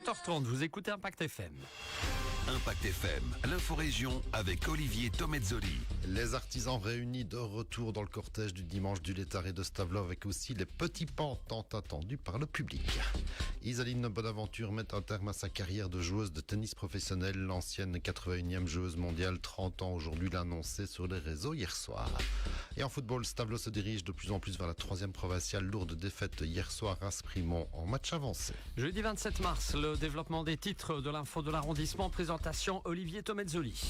7h30, vous écoutez Impact FM. Impact FM, l'info-région avec Olivier Tomezzoli. Les artisans réunis de retour dans le cortège du dimanche du Létard et de Stavelot avec aussi les petits pans tant attendus par le public. Isaline Bonaventure met un terme à sa carrière de joueuse de tennis professionnelle. L'ancienne 81e joueuse mondiale, 30 ans aujourd'hui, l'a annoncé sur les réseaux hier soir. Et en football, Stavelot se dirige de plus en plus vers la 3e provinciale. Lourde défaite hier soir à Sprimont en match avancé. Jeudi 27 mars, le développement des titres de l'info de l'arrondissement. Présentation Olivier Tomezzoli.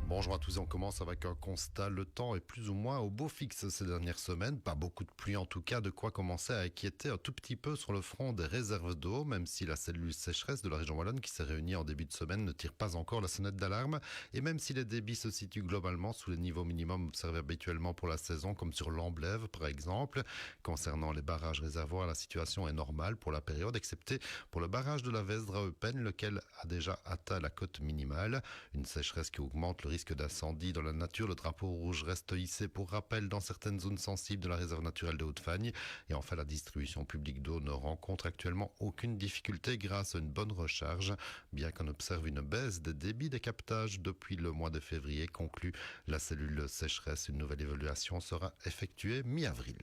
Bonjour à tous, on commence avec un constat. Le temps est plus ou moins au beau fixe ces dernières semaines. Pas beaucoup de pluie en tout cas, de quoi commencer à inquiéter un tout petit peu sur le front des réserves d'eau, même si la cellule sécheresse de la région wallonne qui s'est réunie en début de semaine ne tire pas encore la sonnette d'alarme. Et même si les débits se situent globalement sous les niveaux minimums observés habituellement pour la saison, comme sur l'Amblève par exemple. Concernant les barrages réservoirs, la situation est normale pour la période, excepté pour le barrage de la Vesdre à Eupen, lequel a déjà atteint la cote minimale. Une sécheresse qui augmente le risque d'incendie dans la nature. Le drapeau rouge reste hissé pour rappel dans certaines zones sensibles de la réserve naturelle de Haute-Fagne. Et enfin, la distribution publique d'eau ne rencontre actuellement aucune difficulté grâce à une bonne recharge, bien qu'on observe une baisse des débits des captages depuis le mois de février, conclut la cellule sécheresse. Une nouvelle évaluation sera effectuée mi-avril.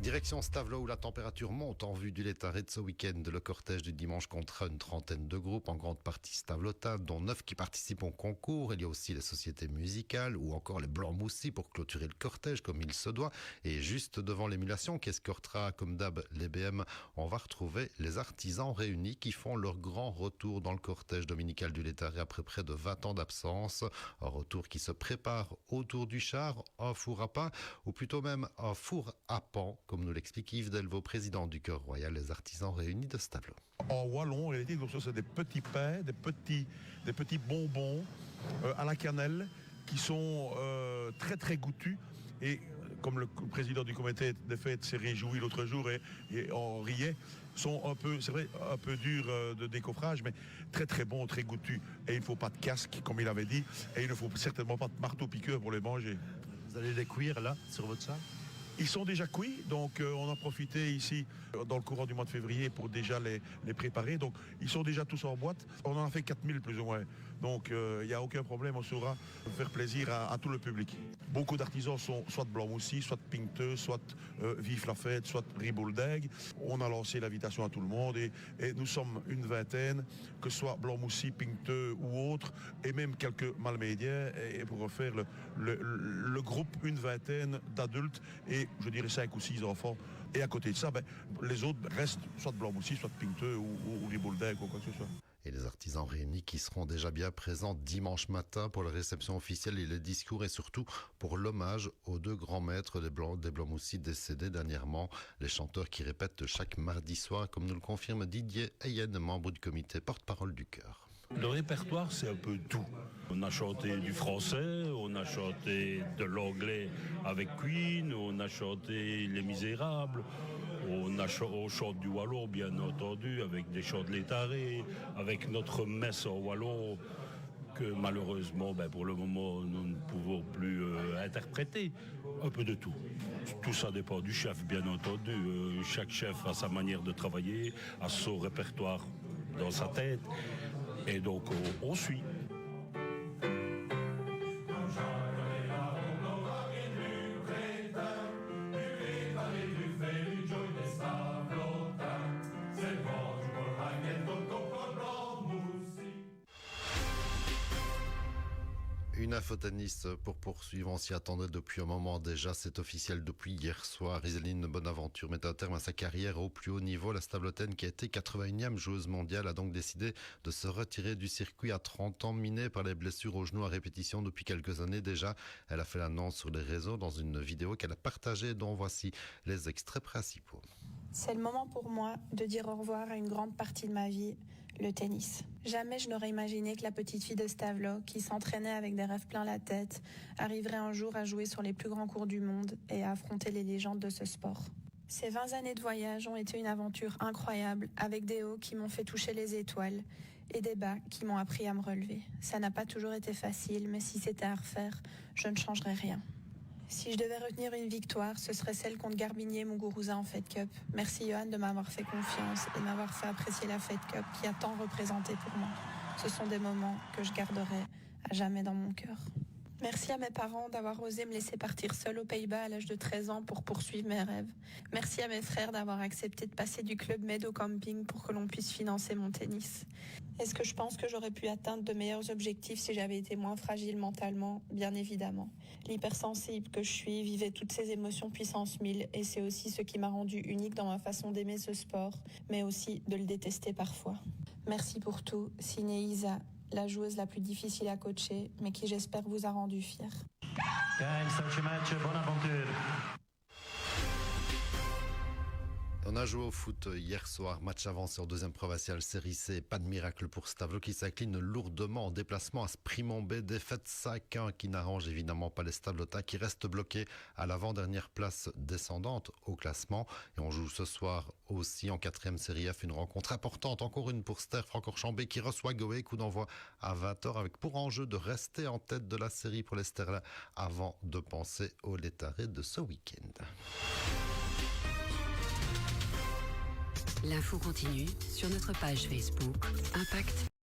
Direction Stavelot où la température monte en vue du Létard et de ce week-end. Le cortège du dimanche comptera une trentaine de groupes, en grande partie stavelotains, dont 9 qui participent au concours. Il y a aussi les sociétés musicales ou encore les Blancs Moussis pour clôturer le cortège comme il se doit. Et juste devant l'émulation qui escortera comme d'hab les BM, on va retrouver les artisans réunis qui font leur grand retour dans le cortège dominical du Létard après près de 20 ans d'absence. Un retour qui se prépare autour du char, un four à pain ou plutôt même un four à pan, comme nous l'explique Yves Delvaux, président du Chœur Royal des Artisans Réunis de Stavelot. En wallon, en réalité, c'est des petits pains, des petits bonbons à la cannelle qui sont très très goûtus. Et comme le président du comité des fêtes s'est réjoui l'autre jour et on riait, sont un peu, c'est vrai, un peu durs de décoffrage, mais très très bons, très goûtus. Et il ne faut pas de casque, comme il avait dit, et il ne faut certainement pas de marteau-piqueur pour les manger. Vous allez les cuire là, sur votre char ? Ils sont déjà cuits, donc on a profité ici dans le courant du mois de février pour déjà les préparer. Donc ils sont déjà tous en boîte. On en a fait 4000 plus ou moins. Donc il n'y a aucun problème, on saura faire plaisir à tout le public. Beaucoup d'artisans sont soit de Blancs Moussis, soit de Pinteux, soit Vive la Fête, soit Ribouldègue. On a lancé l'invitation à tout le monde et nous sommes une vingtaine, que ce soit Blancs Moussis, Pinteux ou autres, et même quelques Malmédiens, et pour refaire le groupe, une vingtaine d'adultes et je dirais 5 ou 6 enfants. Et à côté de ça, les autres restent soit de Blancs Moussis, soit de Pinteux ou Ribouldègue ou quoi que ce soit. Et les artisans réunis qui seront déjà bien présents dimanche matin pour la réception officielle et les discours et surtout pour l'hommage aux 2 grands maîtres des Blancs Moussis décédés dernièrement. Les chanteurs qui répètent chaque mardi soir, comme nous le confirme Didier Hayenne, membre du comité porte-parole du chœur. Le répertoire, c'est un peu tout. On a chanté du français, on a chanté de l'anglais avec Queen, on a chanté Les Misérables, on chante du wallon, bien entendu, avec des chants de l'étaré, avec notre messe en wallon que malheureusement, pour le moment, nous ne pouvons plus interpréter. Un peu de tout. Tout ça dépend du chef, bien entendu. Chaque chef a sa manière de travailler, a son répertoire dans sa tête. Et donc, on suit. Une infotennis pour poursuivre, on s'y attendait depuis un moment déjà, c'est officiel depuis hier soir. Isaline Bonaventure met un terme à sa carrière au plus haut niveau. La Stavelotaine, qui a été 81e joueuse mondiale, a donc décidé de se retirer du circuit à 30 ans, minée par les blessures au genou à répétition depuis quelques années déjà. Elle a fait l'annonce sur les réseaux dans une vidéo qu'elle a partagée, dont voici les extraits principaux. C'est le moment pour moi de dire au revoir à une grande partie de ma vie, le tennis. Jamais je n'aurais imaginé que la petite fille de Stavelot, qui s'entraînait avec des rêves plein la tête, arriverait un jour à jouer sur les plus grands cours du monde et à affronter les légendes de ce sport. Ces 20 années de voyage ont été une aventure incroyable, avec des hauts qui m'ont fait toucher les étoiles et des bas qui m'ont appris à me relever. Ça n'a pas toujours été facile, mais si c'était à refaire, je ne changerais rien. Si je devais retenir une victoire, ce serait celle contre Garbinier et Muguruza en Fed Cup. Merci Johan de m'avoir fait confiance et de m'avoir fait apprécier la Fed Cup qui a tant représenté pour moi. Ce sont des moments que je garderai à jamais dans mon cœur. Merci à mes parents d'avoir osé me laisser partir seule aux Pays-Bas à l'âge de 13 ans pour poursuivre mes rêves. Merci à mes frères d'avoir accepté de passer du club Med au camping pour que l'on puisse financer mon tennis. Est-ce que je pense que j'aurais pu atteindre de meilleurs objectifs si j'avais été moins fragile mentalement? Bien évidemment. L'hypersensible que je suis vivait toutes ces émotions puissance 1000 et c'est aussi ce qui m'a rendue unique dans ma façon d'aimer ce sport, mais aussi de le détester parfois. Merci pour tout, signé Isa, la joueuse la plus difficile à coacher, mais qui j'espère vous a rendu fière. Bonne aventure. On a joué au foot hier soir, match avancé en deuxième provinciale série C. Pas de miracle pour Stavelot qui s'incline lourdement en déplacement à Sprimont-Bay. Défaite 5-1 qui n'arrange évidemment pas les Stavelotains qui restent bloqués à l'avant-dernière place descendante au classement. Et on joue ce soir aussi en 4e série F une rencontre importante. Encore une pour Ster Francorchamps qui reçoit Goé. Coup d'envoi à 20h avec pour enjeu de rester en tête de la série pour les Sterlins avant de penser au Létaré de ce week-end. L'info continue sur notre page Facebook Impact